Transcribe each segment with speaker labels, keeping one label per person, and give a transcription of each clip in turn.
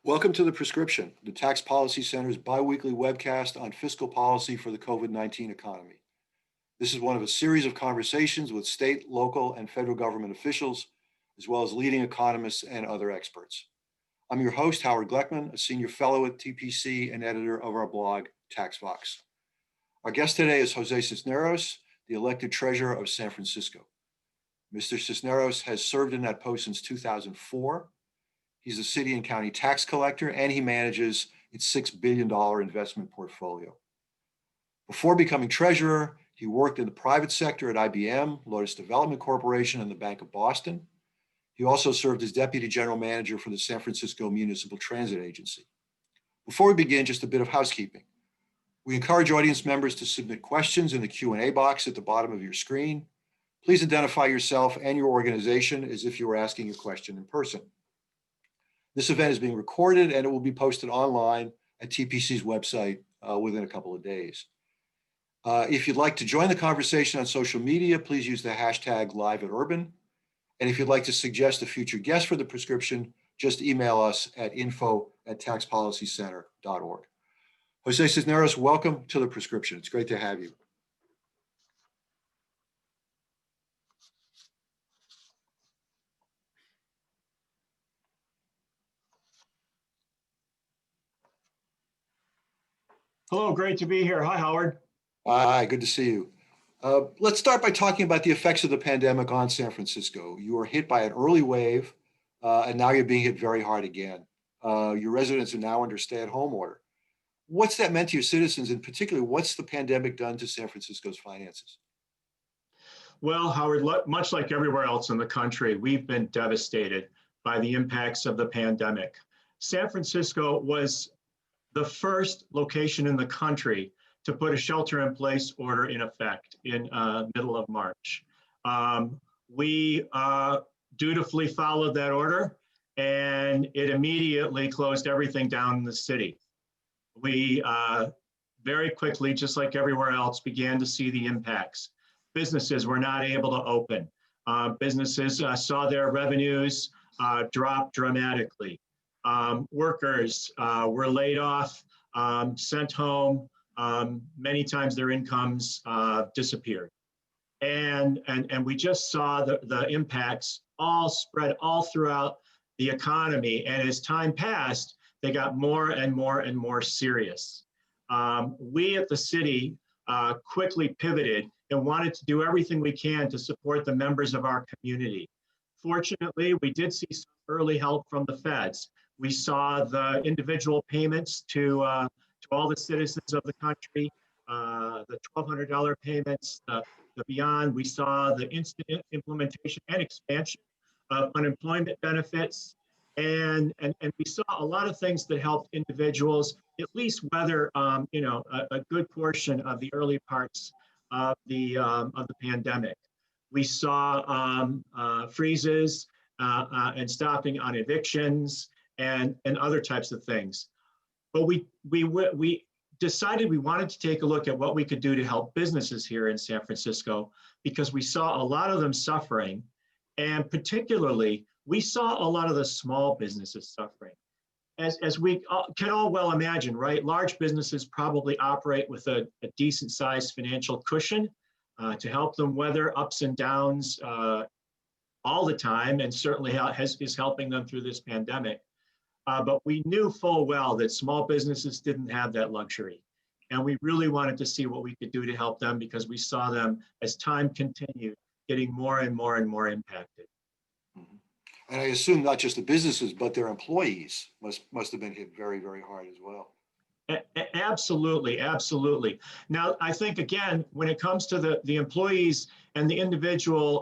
Speaker 1: Welcome to The Prescription, the Tax Policy Center's biweekly webcast on fiscal policy for the COVID-19 economy. This is one of a series of conversations with state, local, and federal government officials, as well as leading economists and other experts. I'm your host, Howard Gleckman, a senior fellow at TPC and editor of our blog, TaxVox. Our guest today is José Cisneros, the elected treasurer of San Francisco. Mr. Cisneros has served in that post since 2004. He's a city and county tax collector, and he manages its $6 billion investment portfolio. Before becoming treasurer, he worked in the private sector at IBM, Lotus Development Corporation, and the Bank of Boston. He also served as deputy general manager for the San Francisco Municipal Transit Agency. Before we begin, just a bit of housekeeping. We encourage audience members to submit questions in the Q&A box at the bottom of your screen. Please identify yourself and your organization as if you were asking a question in person. This event is being recorded and it will be posted online at TPC's website within a couple of days. If you'd like to join the conversation on social media, please use the hashtag #LiveAtUrban. And if you'd like to suggest a future guest for The Prescription, just email us at info@taxpolicycenter.org. José Cisneros, welcome to The Prescription. It's great to have you.
Speaker 2: Hello, great to be here. Hi, Howard.
Speaker 1: Hi, good to see you. Let's start by talking about the effects of the pandemic on San Francisco. You were hit by an early wave, and now you're being hit very hard again. Your residents are now under stay-at-home order. What's that meant to your citizens, and particularly, what's the pandemic done to San Francisco's finances?
Speaker 2: Well, Howard, much like everywhere else in the country, we've been devastated by the impacts of the pandemic. San Francisco was the first location in the country to put a shelter-in-place order in effect in middle of March. We dutifully followed that order, and it immediately closed everything down in the city. We very quickly, just like everywhere else, began to see the impacts. Businesses were not able to open. Businesses saw their revenues drop dramatically. Workers were laid off, sent home. Many times their incomes disappeared. And we just saw the impacts all spread all throughout the economy. And as time passed, they got more and more and more serious. We at the city quickly pivoted and wanted to do everything we can to support the members of our community. Fortunately, we did see some early help from the feds. We saw the individual payments to all the citizens of the country, the $1,200 payments, the beyond. We saw the instant implementation and expansion of unemployment benefits. And we saw a lot of things that helped individuals at least weather, a good portion of the early parts of the pandemic. We saw freezes and stopping on evictions and other types of things. But we decided we wanted to take a look at what we could do to help businesses here in San Francisco, because we saw a lot of them suffering, and particularly we saw a lot of the small businesses suffering. As we can all well imagine, right? Large businesses probably operate with a decent sized financial cushion to help them weather ups and downs all the time, and certainly is helping them through this pandemic. But we knew full well that small businesses didn't have that luxury. And we really wanted to see what we could do to help them, because we saw them, as time continued, getting more and more and more impacted.
Speaker 1: Mm-hmm. And I assume not just the businesses, but their employees must have been hit very, very hard as well.
Speaker 2: Absolutely, absolutely. Now, I think, again, when it comes to the employees and the individual,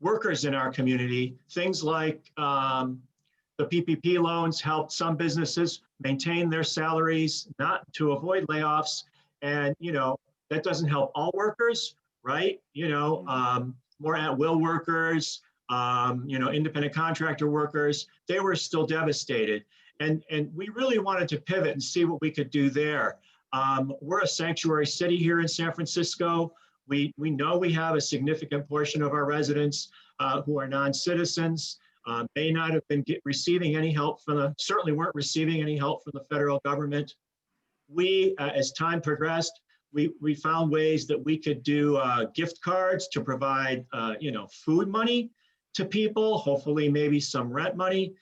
Speaker 2: workers in our community, things like the PPP loans helped some businesses maintain their salaries, not to avoid layoffs. And, that doesn't help all workers, right? More at-will workers, independent contractor workers, they were still devastated. And we really wanted to pivot and see what we could do there. We're a sanctuary city here in San Francisco. We know we have a significant portion of our residents who are non-citizens. may not have been receiving any help certainly weren't receiving any help from the federal government. We, as time progressed, we found ways that we could do gift cards to provide, food money to people, hopefully maybe some rent money.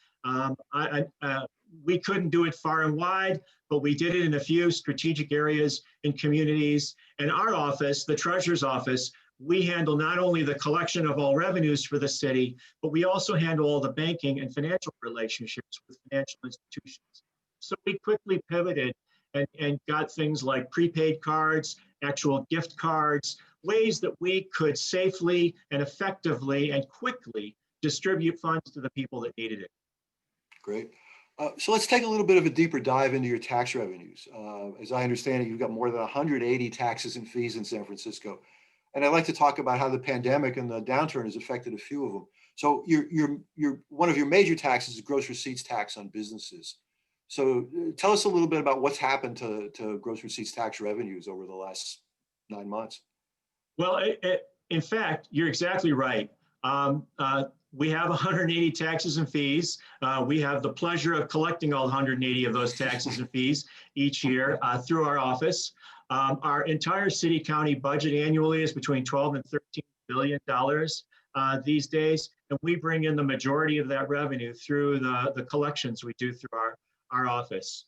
Speaker 2: We couldn't do it far and wide, but we did it in a few strategic areas in communities. And our office, the treasurer's office, we handle not only the collection of all revenues for the city, but we also handle all the banking and financial relationships with financial institutions. So we quickly pivoted and got things like prepaid cards, actual gift cards, ways that we could safely and effectively and quickly distribute funds to the people that needed it.
Speaker 1: Great. So let's take a little bit of a deeper dive into your tax revenues. As I understand it, you've got more than 180 taxes and fees in San Francisco. And I'd like to talk about how the pandemic and the downturn has affected a few of them. So one of your major taxes is gross receipts tax on businesses. So tell us a little bit about what's happened to gross receipts tax revenues over the last 9 months.
Speaker 2: Well, in fact, you're exactly right. We have 180 taxes and fees. We have the pleasure of collecting all 180 of those taxes and fees each year through our office. Our entire city county budget annually is between $12 and $13 billion these days, and we bring in the majority of that revenue through the collections we do through our office.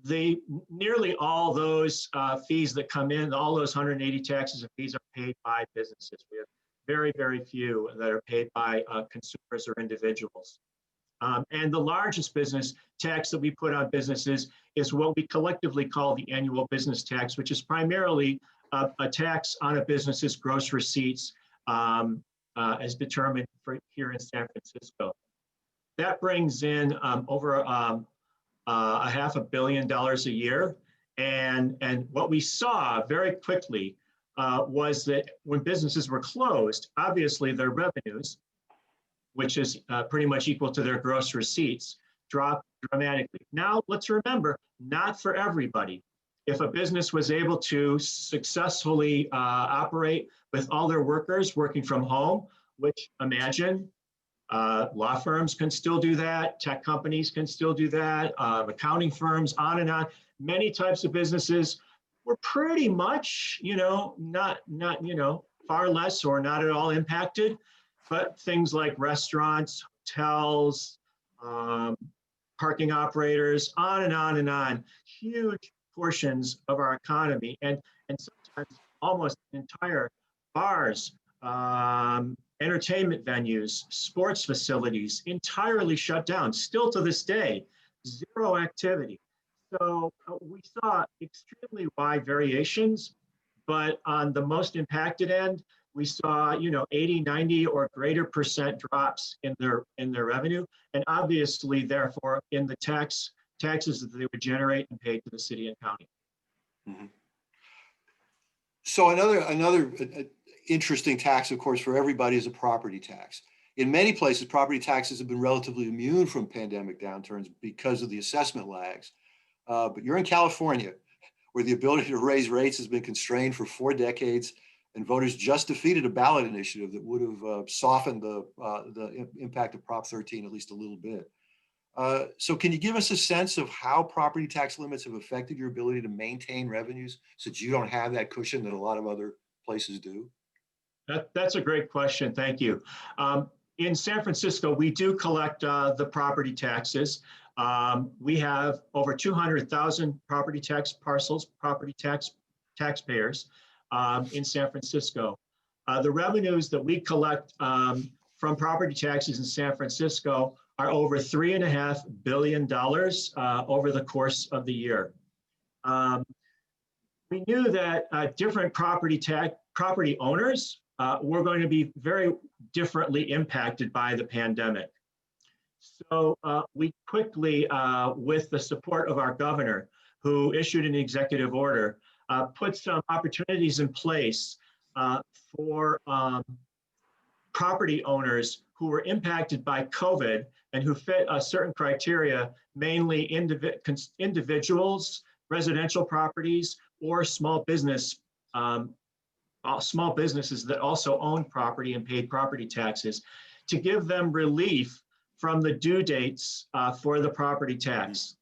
Speaker 2: Nearly all those fees that come in, all those 180 taxes and fees are paid by businesses. We have very, very few that are paid by consumers or individuals. And the largest business tax that we put on businesses is what we collectively call the annual business tax, which is primarily a tax on a business's gross receipts as determined here in San Francisco. That brings in over $500 million a year. And what we saw very quickly was that when businesses were closed, obviously their revenues, which is pretty much equal to their gross receipts, dropped dramatically. Now, let's remember, not for everybody. If a business was able to successfully operate with all their workers working from home, which imagine law firms can still do that, tech companies can still do that, accounting firms, on and on. Many types of businesses were pretty much, not far less or not at all impacted, but things like restaurants, hotels, parking operators, on and on and on, huge portions of our economy, and sometimes almost entire bars, entertainment venues, sports facilities, entirely shut down. Still to this day, zero activity. So we saw extremely wide variations, but on the most impacted end, we saw 80, 90 or greater percent drops in their revenue, and obviously therefore in the taxes that they would generate and pay to the city and county.
Speaker 1: Mm-hmm. So another interesting tax, of course, for everybody is a property tax. In many places, property taxes have been relatively immune from pandemic downturns because of the assessment lags. But you're in California, where the ability to raise rates has been constrained for 4 decades, and voters just defeated a ballot initiative that would have softened the impact of Prop 13 at least a little bit. So can you give us a sense of how property tax limits have affected your ability to maintain revenues, since you don't have that cushion that a lot of other places do?
Speaker 2: That's a great question. Thank you. In San Francisco, we do collect the property taxes. We have over 200,000 property tax parcels, taxpayers in San Francisco. The revenues that we collect from property taxes in San Francisco are over $3.5 billion over the course of the year. We knew that different property owners were going to be very differently impacted by the pandemic. So we quickly, with the support of our governor, who issued an executive order, put some opportunities in place for property owners who were impacted by COVID and who fit a certain criteria, mainly individuals, residential properties, or small businesses that also owned property and paid property taxes, to give them relief from the due dates for the property tax.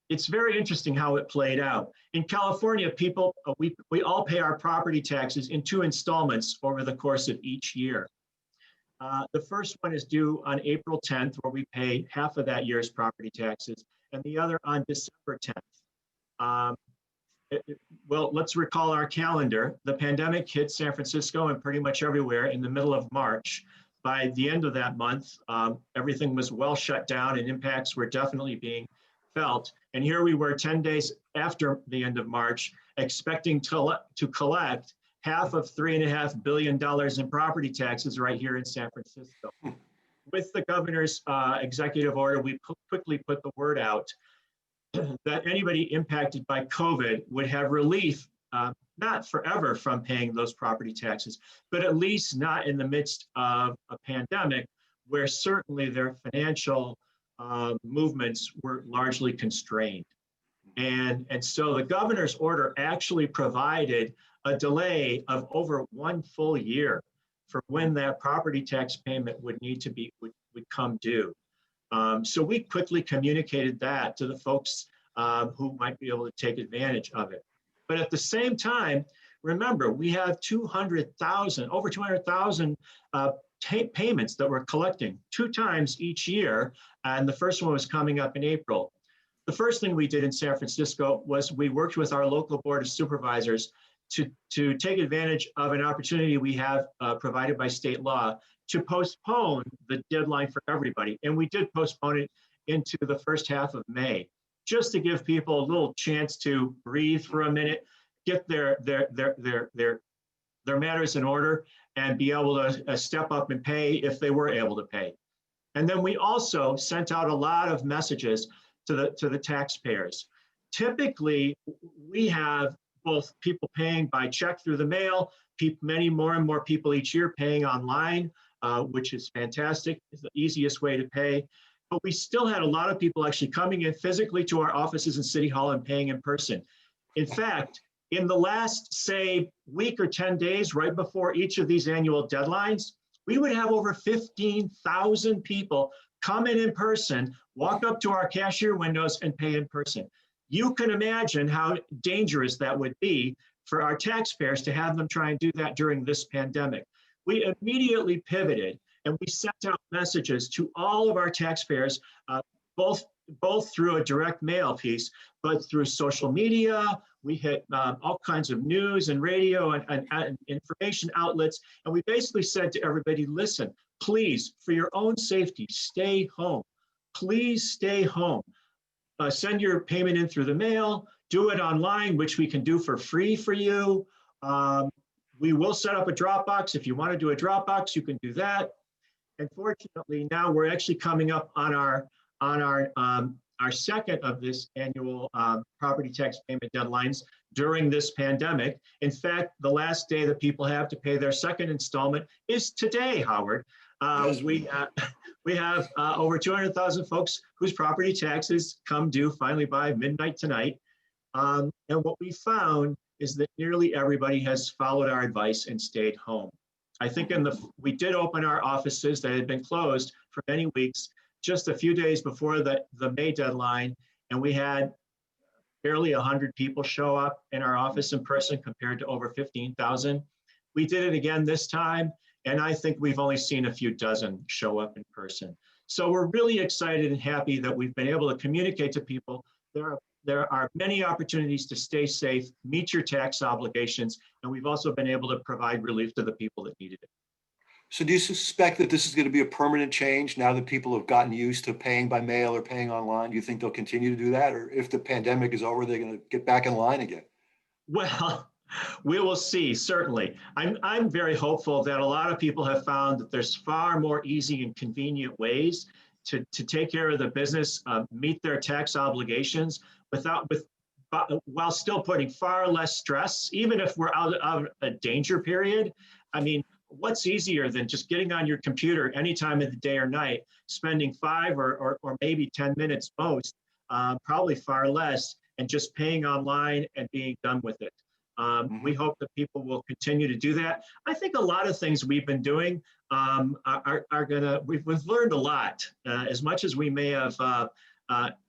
Speaker 2: It's very interesting how it played out. In California, people, we all pay our property taxes in 2 installments over the course of each year. The first one is due on April 10th, where we pay half of that year's property taxes, and the other on December 10th. Well, let's recall our calendar. The pandemic hit San Francisco and pretty much everywhere in the middle of March. By the end of that month, everything was well shut down and impacts were definitely being felt. And here we were 10 days after the end of March, expecting to collect half of $3.5 billion in property taxes right here in San Francisco. With the governor's executive order, we quickly put the word out that anybody impacted by COVID would have relief, not forever from paying those property taxes, but at least not in the midst of a pandemic where certainly their financial movements were largely constrained. And so the governor's order actually provided a delay of over 1 full year for when that property tax payment would need to be, would come due. So we quickly communicated that to the folks who might be able to take advantage of it. But at the same time, remember, we have over 200,000 payments that we're collecting 2 times each year. And the first one was coming up in April. The first thing we did in San Francisco was we worked with our local board of supervisors to take advantage of an opportunity we have provided by state law to postpone the deadline for everybody. And we did postpone it into the first half of May, just to give people a little chance to breathe for a minute, get their matters in order, and be able to step up and pay if they were able to pay. And then we also sent out a lot of messages to the taxpayers. Typically, we have both people paying by check through the mail, many more and more people each year paying online, which is fantastic. It's the easiest way to pay. But we still had a lot of people actually coming in physically to our offices in City Hall and paying in person. In fact, in the last, say, week or 10 days, right before each of these annual deadlines, we would have over 15,000 people come in person, walk up to our cashier windows and pay in person. You can imagine how dangerous that would be for our taxpayers to have them try and do that during this pandemic. We immediately pivoted and we sent out messages to all of our taxpayers, both through a direct mail piece, but through social media. We hit all kinds of news and radio and information outlets. And we basically said to everybody, listen, please, for your own safety, stay home. Please stay home. Send your payment in through the mail, do it online, which we can do for free for you. We will set up a Dropbox. If you want to do a Dropbox, you can do that. And fortunately, now we're actually coming up on our second of this annual property tax payment deadlines during this pandemic. In fact, the last day that people have to pay their second installment is today, Howard. We have over 200,000 folks whose property taxes come due finally by midnight tonight. And what we found is that nearly everybody has followed our advice and stayed home. I think we did open our offices that had been closed for many weeks just a few days before the May deadline, and we had barely 100 people show up in our office in person compared to over 15,000. We did it again this time, and I think we've only seen a few dozen show up in person. So we're really excited and happy that we've been able to communicate to people there are many opportunities to stay safe, meet your tax obligations, and we've also been able to provide relief to the people that needed it.
Speaker 1: So do you suspect that this is going to be a permanent change now that people have gotten used to paying by mail or paying online? Do you think they'll continue to do that? Or if the pandemic is over, they're going to get back in line again?
Speaker 2: Well, we will see, certainly. I'm very hopeful that a lot of people have found that there's far more easy and convenient ways to take care of the business, meet their tax obligations while still putting far less stress, even if we're out of a danger period. I mean, what's easier than just getting on your computer any time of the day or night, spending 5 or maybe 10 minutes most, probably far less, and just paying online and being done with it. We hope that people will continue to do that. I think a lot of things we've been doing are gonna, we've learned a lot. As much as we may have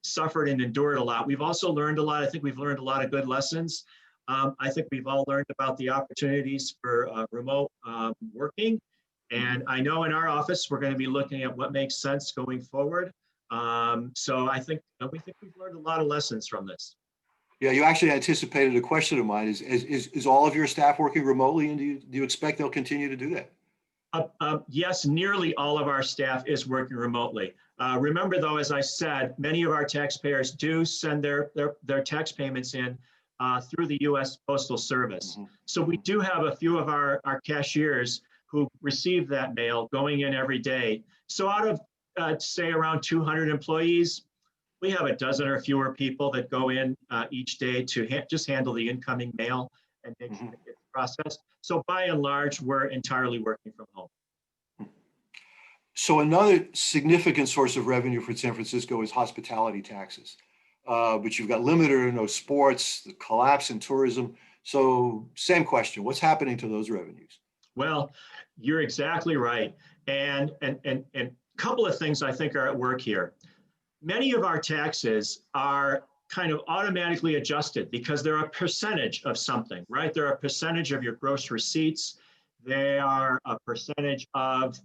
Speaker 2: suffered and endured a lot, we've also learned a lot. I think we've learned a lot of good lessons. I think we've all learned about the opportunities for remote working. And I know in our office, we're going to be looking at what makes sense going forward. So I think we think we've learned a lot of lessons from this.
Speaker 1: Yeah, you actually anticipated a question of mine. Is all of your staff working remotely, and do you expect they'll continue to do that?
Speaker 2: Yes, nearly all of our staff is working remotely. Remember, though, as I said, many of our taxpayers do send their tax payments in through the U.S. Postal Service. So we do have a few of our cashiers who receive that mail going in every day. So out of, say, around 200 employees, we have a dozen or fewer people that go in each day to just handle the incoming mail and make sure it gets processed. So by and large, we're entirely working from home.
Speaker 1: So another significant source of revenue for San Francisco is hospitality taxes. But you've got limited or no sports, the collapse in tourism. So same question, what's happening to those revenues?
Speaker 2: Well, you're exactly right. And a couple of things I think are at work here. Many of our taxes are kind of automatically adjusted because they're a percentage of something, right? They're a percentage of your gross receipts. They are a percentage of,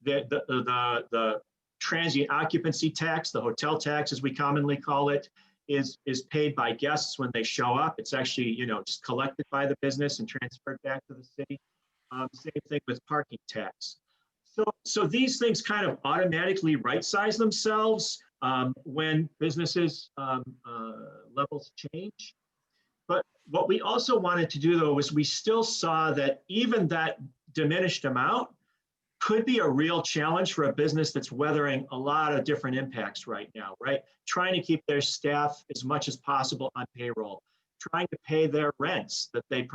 Speaker 2: the transient occupancy tax, the hotel tax, as we commonly call it, is paid by guests when they show up. It's actually, just collected by the business and transferred back to the city. Same thing with parking tax. So these things kind of automatically right-size themselves when businesses levels change. But what we also wanted to do, though, was we still saw that even that diminished amount could be a real challenge for a business that's weathering a lot of different impacts right now, right? Trying to keep their staff as much as possible on payroll, trying to pay their rents that they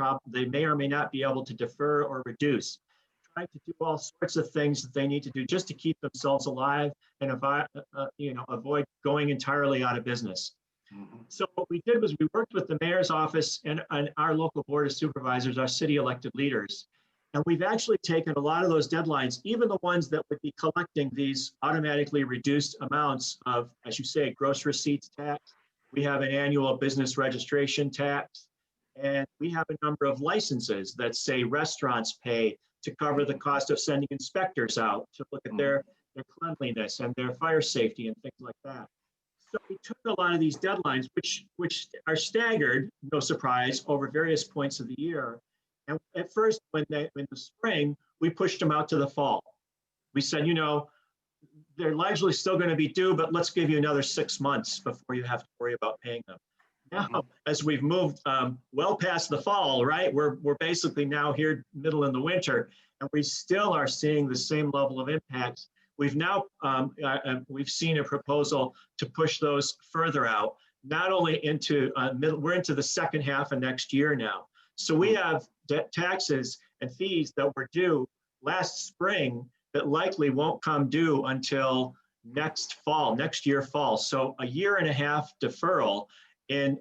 Speaker 2: may or may not be able to defer or reduce, trying to do all sorts of things that they need to do just to keep themselves alive and avoid going entirely out of business. So what we did was we worked with the mayor's office and our local board of supervisors, our city elected leaders. And we've actually taken a lot of those deadlines, even the ones that would be collecting these automatically reduced amounts of, as you say, gross receipts tax. We have an annual business registration tax, and we have a number of licenses that say restaurants pay to cover the cost of sending inspectors out to look at their cleanliness and their fire safety and things like that. So we took a lot of these deadlines, which are staggered, no surprise, over various points of the year. And at first, in the spring, we pushed them out to the fall. We said, they're largely still going to be due, but let's give you another 6 months before you have to worry about paying them. Now, as we've moved well past the fall, right, we're basically now here middle in the winter, and we still are seeing the same level of impacts. We've now we've seen a proposal to push those further out, not only into we're into the second half of next year now. So we have taxes and fees that were due last spring that likely won't come due until next year fall. So a 1.5 year deferral in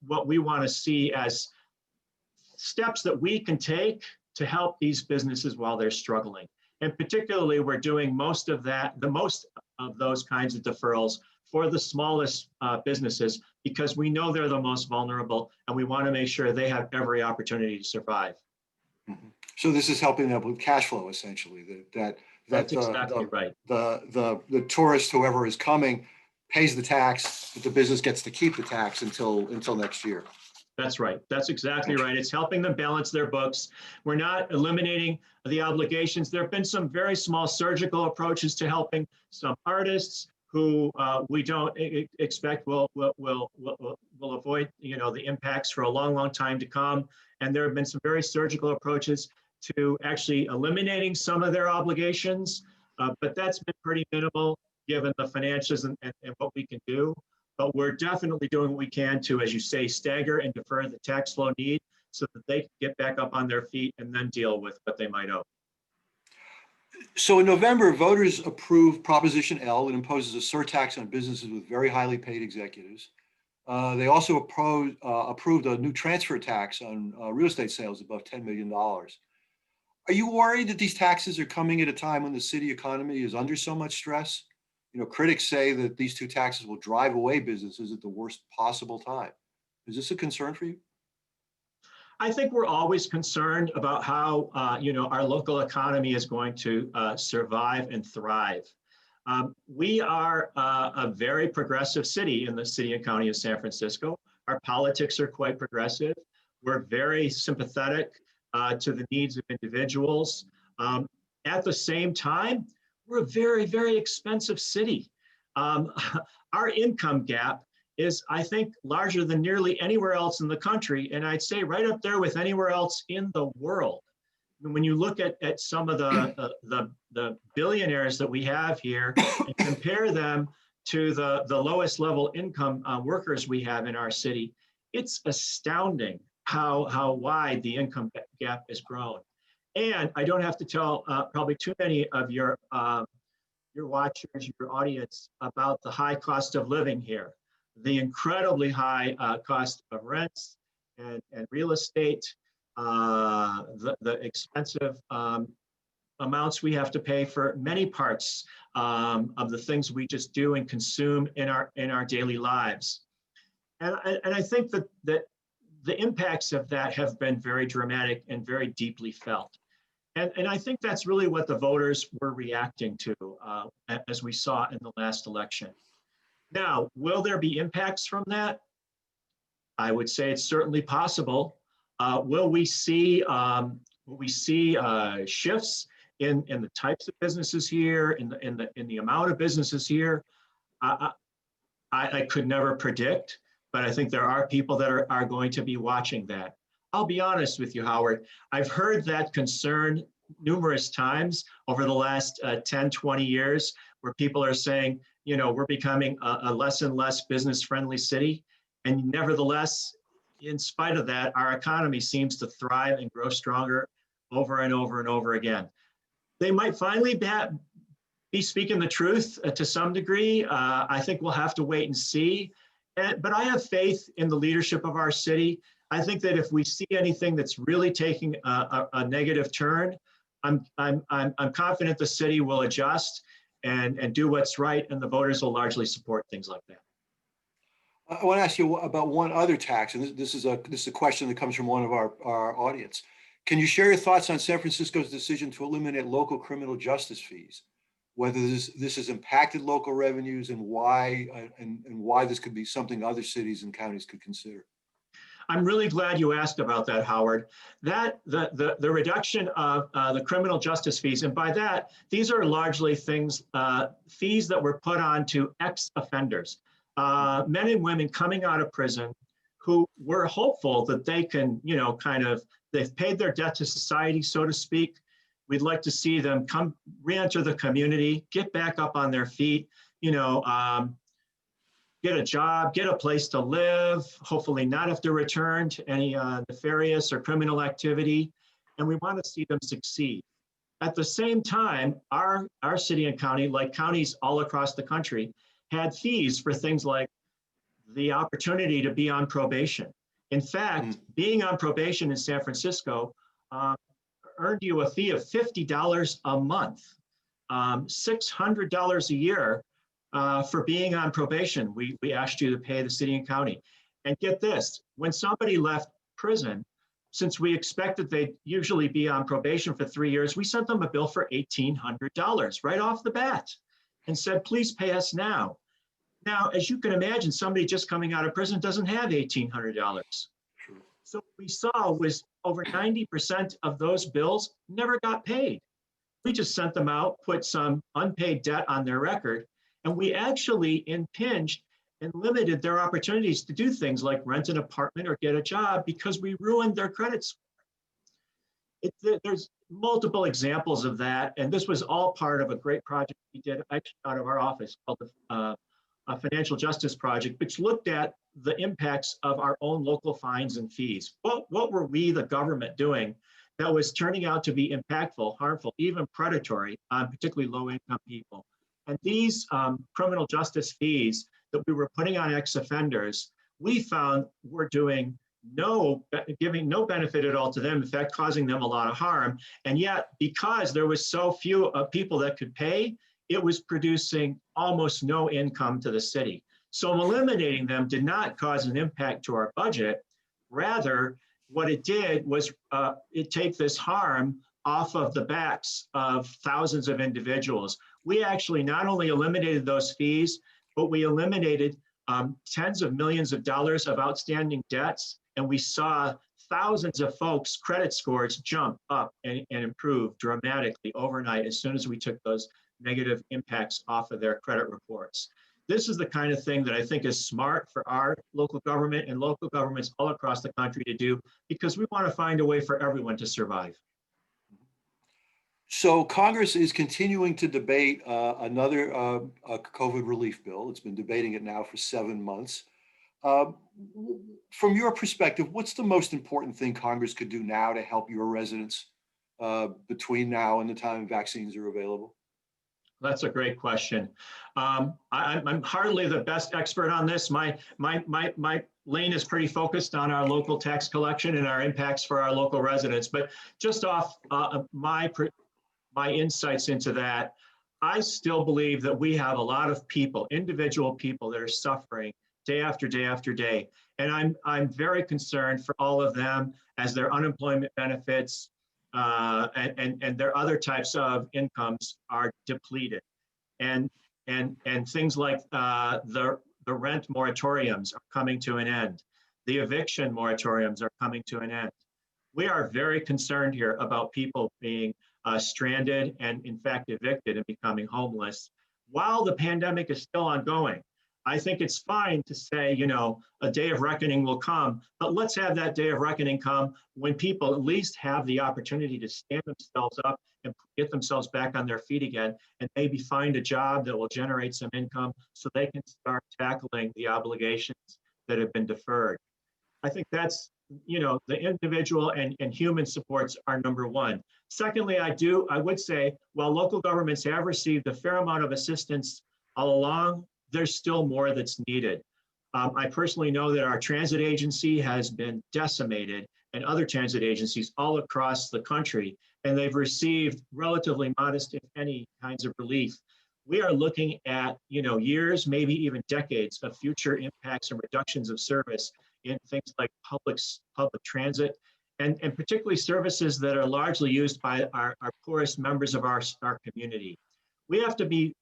Speaker 2: what we want to see as steps that we can take to help these businesses while they're struggling. And particularly, we're doing most of those kinds of deferrals for the smallest businesses because we know they're the most vulnerable and we want to make sure they have every opportunity to survive.
Speaker 1: So this is helping them with cash flow, essentially.
Speaker 2: That's exactly right.
Speaker 1: The tourist, whoever is coming, pays the tax, but the business gets to keep the tax until next year.
Speaker 2: That's right. That's exactly right. It's helping them balance their books. We're not eliminating the obligations. There have been some very small surgical approaches to helping some artists who we don't expect will avoid the impacts for a long time to come. And there have been some very surgical approaches to actually eliminating some of their obligations, but that's been pretty minimal given the financials and what we can do. But we're definitely doing what we can to, as you say, stagger and defer the tax flow need so that they can get back up on their feet and then deal with what they might owe.
Speaker 1: So in November, voters approved Proposition L. It imposes a surtax on businesses with very highly paid executives. They also approved a new transfer tax on real estate sales above $10 million. Are Are you worried that these taxes are coming at a time when the city economy is under so much stress? Critics say that these two taxes will drive away businesses at the worst possible time. Is this a concern for you?
Speaker 2: I think we're always concerned about how our local economy is going to survive and thrive. We are a very progressive city in the city and county of San Francisco. Our politics are quite progressive. We're very sympathetic to the needs of individuals. At the same time, we're a very, very expensive city. Our income gap is, I think, larger than nearly anywhere else in the country, and I'd say right up there with anywhere else in the world. When you look at some of the billionaires that we have here and compare them to the lowest level income workers we have in our city, it's astounding how wide the income gap has grown. And I don't have to tell probably too many of your watchers, your audience, about the high cost of living here, the incredibly high cost of rents and real estate, the expensive amounts we have to pay for many parts of the things we just do and consume in our daily lives. And I think that the impacts of that have been very dramatic and very deeply felt. And I think that's really what the voters were reacting to as we saw in the last election. Now, will there be impacts from that? I would say it's certainly possible. Will we see shifts in the types of businesses here, in the amount of businesses here? I could never predict, but I think there are people that are going to be watching that. I'll be honest with you, Howard. I've heard that concern numerous times over the last 10, 20 years, where people are saying, we're becoming a less and less business-friendly city. And nevertheless, in spite of that, our economy seems to thrive and grow stronger over and over and over again. They might finally be speaking the truth to some degree. I think we'll have to wait and see. But I have faith in the leadership of our city. I think that if we see anything that's really taking a negative turn, I'm confident the city will adjust and do what's right, and the voters will largely support things like that.
Speaker 1: I want to ask you about one other tax, and this is a question that comes from one of our audience. Can you share your thoughts on San Francisco's decision to eliminate local criminal justice fees? Whether this has impacted local revenues and why this could be something other cities and counties could consider?
Speaker 2: I'm really glad you asked about that, Howard. That the reduction of the criminal justice fees, and by that, these are largely fees that were put on to ex-offenders, men and women coming out of prison who were hopeful that they can, they've paid their debt to society, so to speak. We'd like to see them come re-enter the community, get back up on their feet, get a job, get a place to live, hopefully not have to return to any nefarious or criminal activity. And we want to see them succeed. At the same time, our city and county, like counties all across the country, had fees for things like the opportunity to be on probation. In fact, being on probation in San Francisco earned you a fee of $50 a month, $600 a year for being on probation. We asked you to pay the city and county. And get this, when somebody left prison, since we expected they'd usually be on probation for 3 years, we sent them a bill for $1,800 right off the bat and said, please pay us now. Now, as you can imagine, somebody just coming out of prison doesn't have $1,800.
Speaker 1: Sure.
Speaker 2: So what we saw was over 90% of those bills never got paid. We just sent them out, put some unpaid debt on their record, and we actually impinged and limited their opportunities to do things like rent an apartment or get a job because we ruined their credit score. There's multiple examples of that, and this was all part of a great project we did actually out of our office called the Financial Justice Project, which looked at the impacts of our own local fines and fees. What were we, the government, doing that was turning out to be impactful, harmful, even predatory on particularly low-income people? And these criminal justice fees that we were putting on ex-offenders, we found were doing giving no benefit at all to them, in fact, causing them a lot of harm. And yet, because there was so few people that could pay, it was producing almost no income to the city. So eliminating them did not cause an impact to our budget. Rather, what it did was it take this harm off of the backs of thousands of individuals. We actually not only eliminated those fees, but we eliminated tens of millions of dollars of outstanding debts. And we saw thousands of folks' credit scores jump up and improve dramatically overnight as soon as we took those negative impacts off of their credit reports. This is the kind of thing that I think is smart for our local government and local governments all across the country to do, because we want to find a way for everyone to survive.
Speaker 1: So Congress is continuing to debate another COVID relief bill. It's been debating it now for 7 months. Uh, from your perspective, what's the most important thing Congress could do now to help your residents between now and the time vaccines are available?
Speaker 2: That's a great question. I'm hardly the best expert on this. My lane is pretty focused on our local tax collection and our impacts for our local residents. But just off my insights into that, I still believe that we have a lot of people, individual people, that are suffering day after day after day. And I'm very concerned for all of them as their unemployment benefits and their other types of incomes are depleted. And things like the rent moratoriums are coming to an end. The eviction moratoriums are coming to an end. We are very concerned here about people being stranded and in fact evicted and becoming homeless while the pandemic is still ongoing. I think it's fine to say, you know, a day of reckoning will come, but let's have that day of reckoning come when people at least have the opportunity to stand themselves up and get themselves back on their feet again and maybe find a job that will generate some income so they can start tackling the obligations that have been deferred. I think that's, you know, the individual and human supports are number one. Secondly, I would say, while local governments have received a fair amount of assistance all along, there's still more that's needed. I personally know that our transit agency has been decimated and other transit agencies all across the country, and they've received relatively modest, if any, kinds of relief. We are looking at, you know, years, maybe even decades of future impacts and reductions of service in things like public transit, and particularly services that are largely used by our poorest members of our community. We have to be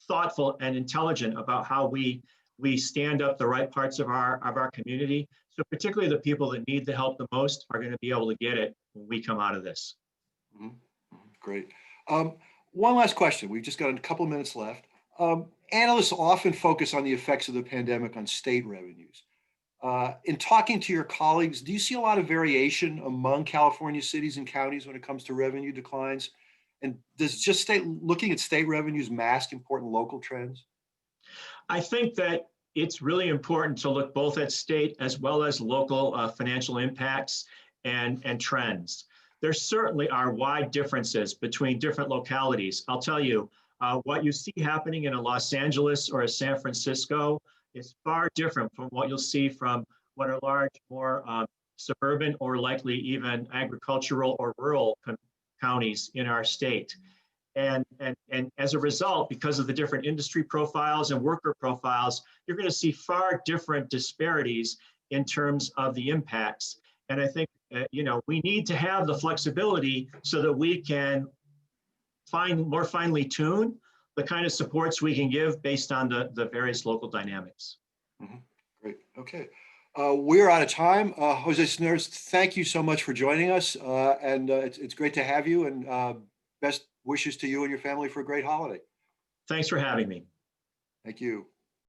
Speaker 2: thoughtful and intelligent about how we stand up the right parts of our community. So particularly the people that need the help the most are going to be able to get it when we come out of this.
Speaker 1: Mhm. Great. One last question. We've just got a couple of minutes left. Analysts often focus on the effects of the pandemic on state revenues. In talking to your colleagues, do you see a lot of variation among California cities and counties when it comes to revenue declines? And does just looking at state revenues mask important local trends?
Speaker 2: I think that it's really important to look both at state as well as local financial impacts and trends. There certainly are wide differences between different localities. I'll tell you, what you see happening in a Los Angeles or a San Francisco is far different from what you'll see from what are large, more suburban or likely even agricultural or rural counties in our state. And as a result, because of the different industry profiles and worker profiles, you're going to see far different disparities in terms of the impacts. And I think, you know, we need to have the flexibility so that we can more finely tune the kind of supports we can give based on the various local dynamics.
Speaker 1: Mhm. Great. Okay. We're out of time. Jose Cisneros, thank you so much for joining us. It's great to have you, and best wishes to you and your family for a great holiday.
Speaker 2: Thanks for having me.
Speaker 1: Thank you.